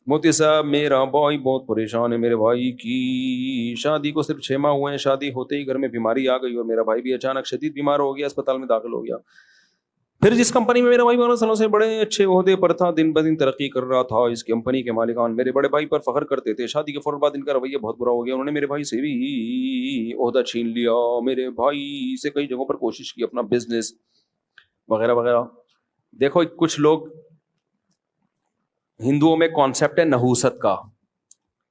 موتی صاحب میرا بھائی بہت پریشان ہے، میرے بھائی کی شادی کو صرف 6 ماہ ہوئے ہیں، شادی ہوتے ہی گھر میں بیماری آ گئی اور میرا بھائی بھی اچانک شدید بیمار ہو گیا، اسپتال میں داخل ہو گیا۔ پھر جس کمپنی میں میرا بھائی 12 سالوں سے بڑے اچھے عہدے پر تھا، دن بدن ترقی کر رہا تھا، اس کمپنی کے مالکان میرے بڑے بھائی پر فخر کرتے تھے۔ شادی کے فوراً بعد ان کا رویہ بہت برا ہو گیا، انہوں نے میرے بھائی سے بھی عہدہ چھین لیا، میرے بھائی سے کئی جگہوں پر کوشش کی اپنا بزنس وغیرہ وغیرہ۔ دیکھو کچھ لوگ، ہندوؤں میں کانسیپٹ ہے نحوست کا،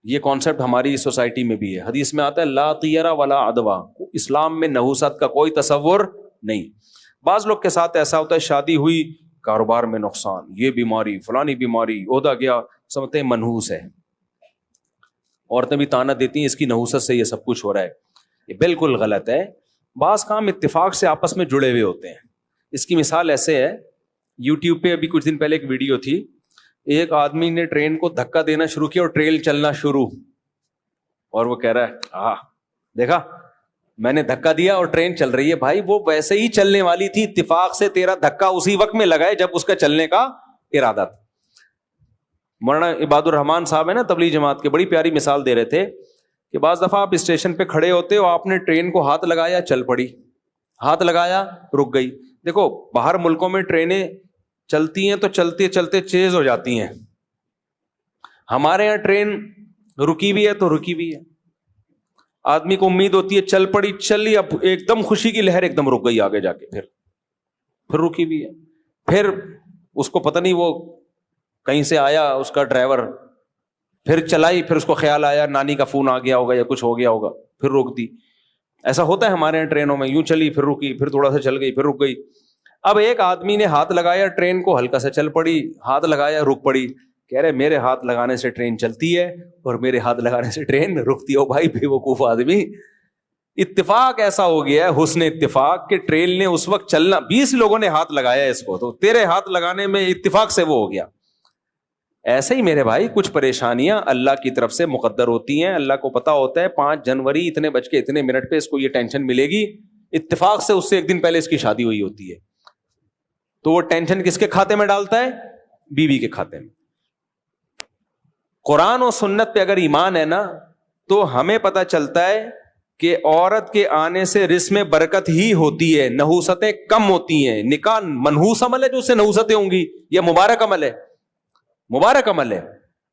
یہ کانسیپٹ ہماری سوسائٹی میں بھی ہے، حدیث میں آتا ہے لا طیرہ ولا عدوہ، اسلام میں نحوست کا کوئی تصور نہیں۔ بعض لوگ کے ساتھ ایسا ہوتا ہے، شادی ہوئی کاروبار میں نقصان، یہ بیماری فلانی بیماری، عہدہ گیا، سمجھتے ہیں منحوس ہے۔ عورتیں بھی طعنہ دیتی ہیں اس کی نحوست سے یہ سب کچھ ہو رہا ہے، یہ بالکل غلط ہے۔ بعض کام اتفاق سے آپس میں جڑے ہوئے ہوتے ہیں۔ اس کی مثال ایسے ہے، یوٹیوب پہ ابھی کچھ دن پہلے ایک ویڈیو تھی، ایک آدمی نے ٹرین کو دھکا دینا شروع کیا اور ٹرین چلنا شروع، اور وہ کہہ رہا ہے دیکھا میں نے دھکا دیا اور ٹرین چل رہی ہے۔ بھائی وہ ویسے ہی چلنے والی تھی، اتفاق سے تیرا دھکا اسی وقت میں لگا ہے جب اس کا چلنے کا ارادہ تھا۔ مولانا عباد الرحمان صاحب ہے نا تبلیغ جماعت کے، بڑی پیاری مثال دے رہے تھے کہ بعض دفعہ آپ اسٹیشن پہ کھڑے ہوتے ہو، آپ نے ٹرین کو ہاتھ لگایا چل پڑی، ہاتھ لگایا رک گئی۔ دیکھو باہر ملکوں میں ٹرینیں چلتی ہیں تو چلتے چلتے تیز ہو جاتی ہیں، ہمارے یہاں ٹرین رکی بھی ہے تو رکی بھی ہے، آدمی کو امید ہوتی ہے چل پڑی، چلی، اب ایک دم خوشی کی لہر ایک دم رک گئی، آگے جا کے پھر رکی بھی ہے، پھر اس کو پتہ نہیں وہ کہیں سے آیا اس کا ڈرائیور، پھر چلائی، پھر اس کو خیال آیا نانی کا فون آ گیا ہوگا یا کچھ ہو گیا ہوگا، پھر روک دی۔ ایسا ہوتا ہے ہمارے یہاں ٹرینوں میں، یوں چلی پھر رکی، پھر تھوڑا سا چل گئی پھر رک گئی۔ اب ایک آدمی نے ہاتھ لگایا ٹرین کو، ہلکا سا چل پڑی، ہاتھ لگایا رک پڑی، کہہ رہے میرے ہاتھ لگانے سے ٹرین چلتی ہے اور میرے ہاتھ لگانے سے ٹرین رکتی ہے۔ بھائی بے وقوف آدمی، اتفاق ایسا ہو گیا ہے، حسن اتفاق کہ ٹرین نے اس وقت چلنا، 20 لوگوں نے ہاتھ لگایا اس کو، تو تیرے ہاتھ لگانے میں اتفاق سے وہ ہو گیا۔ ایسے ہی میرے بھائی کچھ پریشانیاں اللہ کی طرف سے مقدر ہوتی ہیں، اللہ کو پتا ہوتا ہے 5 جنوری اتنے بج کے اتنے منٹ پہ اس کو یہ ٹینشن ملے گی، اتفاق سے اس سے ایک دن پہلے اس کی شادی ہوئی ہوتی ہے، تو وہ ٹینشن کس کے کھاتے میں ڈالتا ہے؟ بیوی کے کھاتے میں۔ قرآن و سنت پہ اگر ایمان ہے نا تو ہمیں پتا چلتا ہے کہ عورت کے آنے سے رزق میں برکت ہی ہوتی ہے، نحوستیں کم ہوتی ہیں۔ نکاح منحوس عمل ہے جو اس سے نحوستیں ہوں گی، یہ مبارک عمل ہے، مبارک عمل ہے۔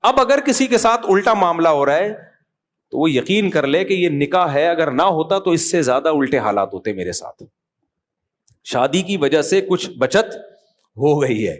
اب اگر کسی کے ساتھ الٹا معاملہ ہو رہا ہے تو وہ یقین کر لے کہ یہ نکاح ہے، اگر نہ ہوتا تو اس سے زیادہ الٹے حالات ہوتے میرے ساتھ۔ شادی کی وجہ سے کچھ بچت ہو گئی ہے۔